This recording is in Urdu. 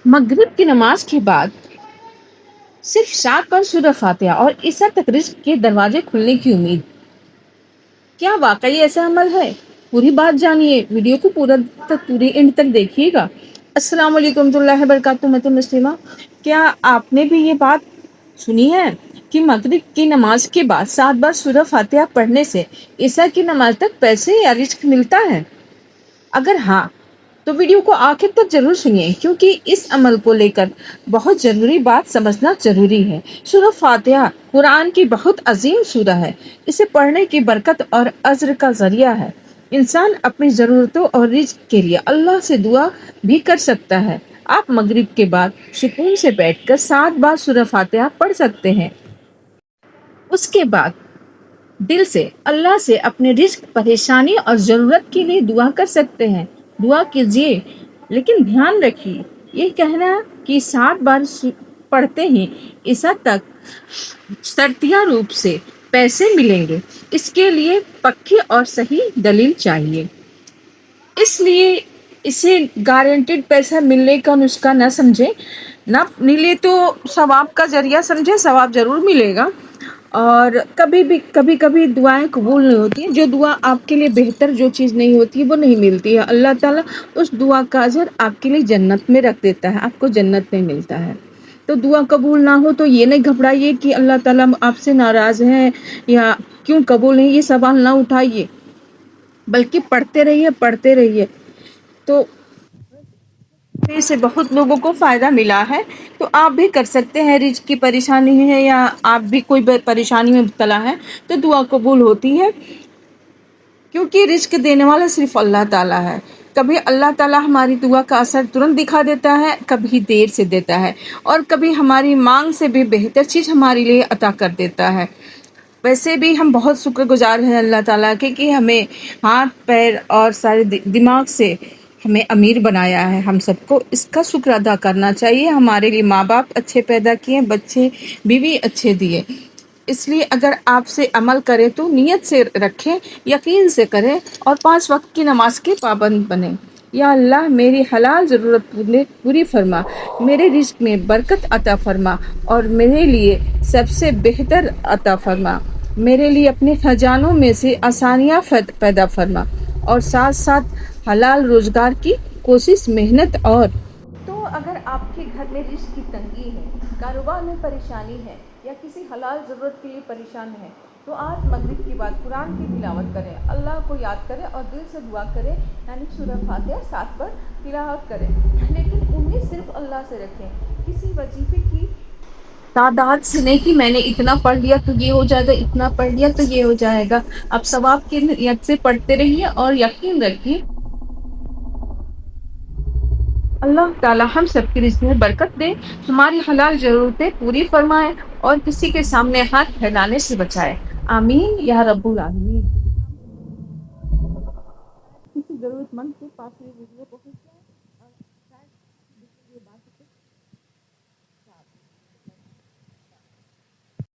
مغرب کی نماز کے بعد صرف 7 بار سورہ فاتحہ اور عیسیٰ تک رزق کے دروازے کھلنے کی امید۔ کیا واقعی ایسا عمل ہے؟ پوری بات جانیے، ویڈیو کو پوری اینڈ تک دیکھیے گا۔ السلام علیکم ورحمۃ اللہ وبرکاتہ، میں مسلمہ۔ کیا آپ نے بھی یہ بات سنی ہے کہ مغرب کی نماز کے بعد 7 بار سورہ فاتحہ پڑھنے سے عیسیٰ کی نماز تک پیسے یا رزق ملتا ہے؟ اگر ہاں تو ویڈیو کو آخر تک ضرور سنیے، کیونکہ اس عمل کو لے کر بہت ضروری بات سمجھنا ضروری ہے۔ سورہ فاتحہ قرآن کی بہت عظیم سورہ ہے۔ اسے پڑھنے کی برکت اور اجر کا ذریعہ ہے۔ انسان اپنی ضرورتوں اور رزق کے لیے اللہ سے دعا بھی کر سکتا ہے۔ آپ مغرب کے بعد سکون سے بیٹھ کر 7 بار سورہ فاتحہ پڑھ سکتے ہیں۔ اس کے بعد دل سے اللہ سے اپنے رزق، پریشانی اور ضرورت کے لیے دعا کر سکتے ہیں۔ دعا کیجیے، لیکن دھیان رکھیے، یہ کہنا کہ 7 بار پڑھتے ہی عیسیٰ تک شرطیہ روپ سے پیسے ملیں گے، اس کے لیے پکی اور صحیح دلیل چاہیے۔ اس لیے اسے گارنٹیڈ پیسہ ملنے کا نسخہ نہ سمجھیں۔ نہ ملے تو ثواب کا ذریعہ سمجھیں، ثواب ضرور ملے گا۔ اور کبھی دعائیں قبول نہیں ہوتی ہیں۔ جو دعا آپ کے لیے بہتر جو چیز نہیں ہوتی وہ نہیں ملتی ہے، اللہ تعالیٰ اس دعا کا اجر آپ کے لیے جنت میں رکھ دیتا ہے، آپ کو جنت میں ملتا ہے۔ تو دعا قبول نہ ہو تو یہ نہیں گھبرائیے کہ اللہ تعالیٰ آپ سے ناراض ہیں یا کیوں قبول نہیں، یہ سوال نہ اٹھائیے، بلکہ پڑھتے رہیے۔ تو اس سے بہت لوگوں کو فائدہ ملا ہے، تو آپ بھی کر سکتے ہیں۔ رزق کی پریشانی ہے یا آپ بھی کوئی پریشانی میں مبتلا ہے تو دعا قبول ہوتی ہے، کیونکہ رزق دینے والا صرف اللہ تعالیٰ ہے۔ کبھی اللہ تعالیٰ ہماری دعا کا اثر ترنت دکھا دیتا ہے، کبھی دیر سے دیتا ہے، اور کبھی ہماری مانگ سے بھی بہتر چیز ہمارے لیے عطا کر دیتا ہے۔ ویسے بھی ہم بہت شکر گزار ہیں اللہ تعالیٰ کے کہ ہمیں ہاتھ پیر اور سارے دماغ سے ہمیں امیر بنایا ہے۔ ہم سب کو اس کا شکر ادا کرنا چاہیے۔ ہمارے لیے ماں باپ اچھے پیدا کیے، بچے بیوی اچھے دیے۔ اس لیے اگر آپ سے عمل کرے تو نیت سے رکھیں، یقین سے کریں، اور 5 وقت کی نماز کے پابند بنیں۔ یا اللہ میری حلال ضرورت پوری فرما، میرے رزق میں برکت عطا فرما، اور میرے لیے سب سے بہتر عطا فرما۔ میرے لیے اپنے خزانوں میں سے آسانیاں پیدا فرما، اور ساتھ ساتھ حلال روزگار کی کوشش، محنت۔ اور تو اگر آپ کے گھر میں رزق کی تنگی ہے، کاروبار میں پریشانی ہے، یا کسی حلال ضرورت کے لیے پریشان ہے، تو آج مغرب کے بعد قرآن کی تلاوت کریں، اللہ کو یاد کریں اور دل سے دعا کریں، یعنی سورہ فاتحہ 7 بار تلاوت کریں، لیکن امید صرف اللہ سے رکھیں۔ کسی وظیفے کی تعداد سے نہیں کہ میں نے اتنا پڑھ لیا تو یہ ہو جائے گا، اتنا پڑھ لیا تو یہ ہو جائے گا۔ اب ثواب کی نیت سے پڑھتے رہیے اور یقین رکھیے اللہ تعالیٰ ہم سب کے رزق میں برکت دے، ہماری حلال ضرورتیں پوری فرمائے، اور کسی کے سامنے ہاتھ پھیلانے سے بچائے۔ آمین یا رب العالمین۔ کسی ضرورت مند کے پاس یہ ویڈیو پہنچ جائے۔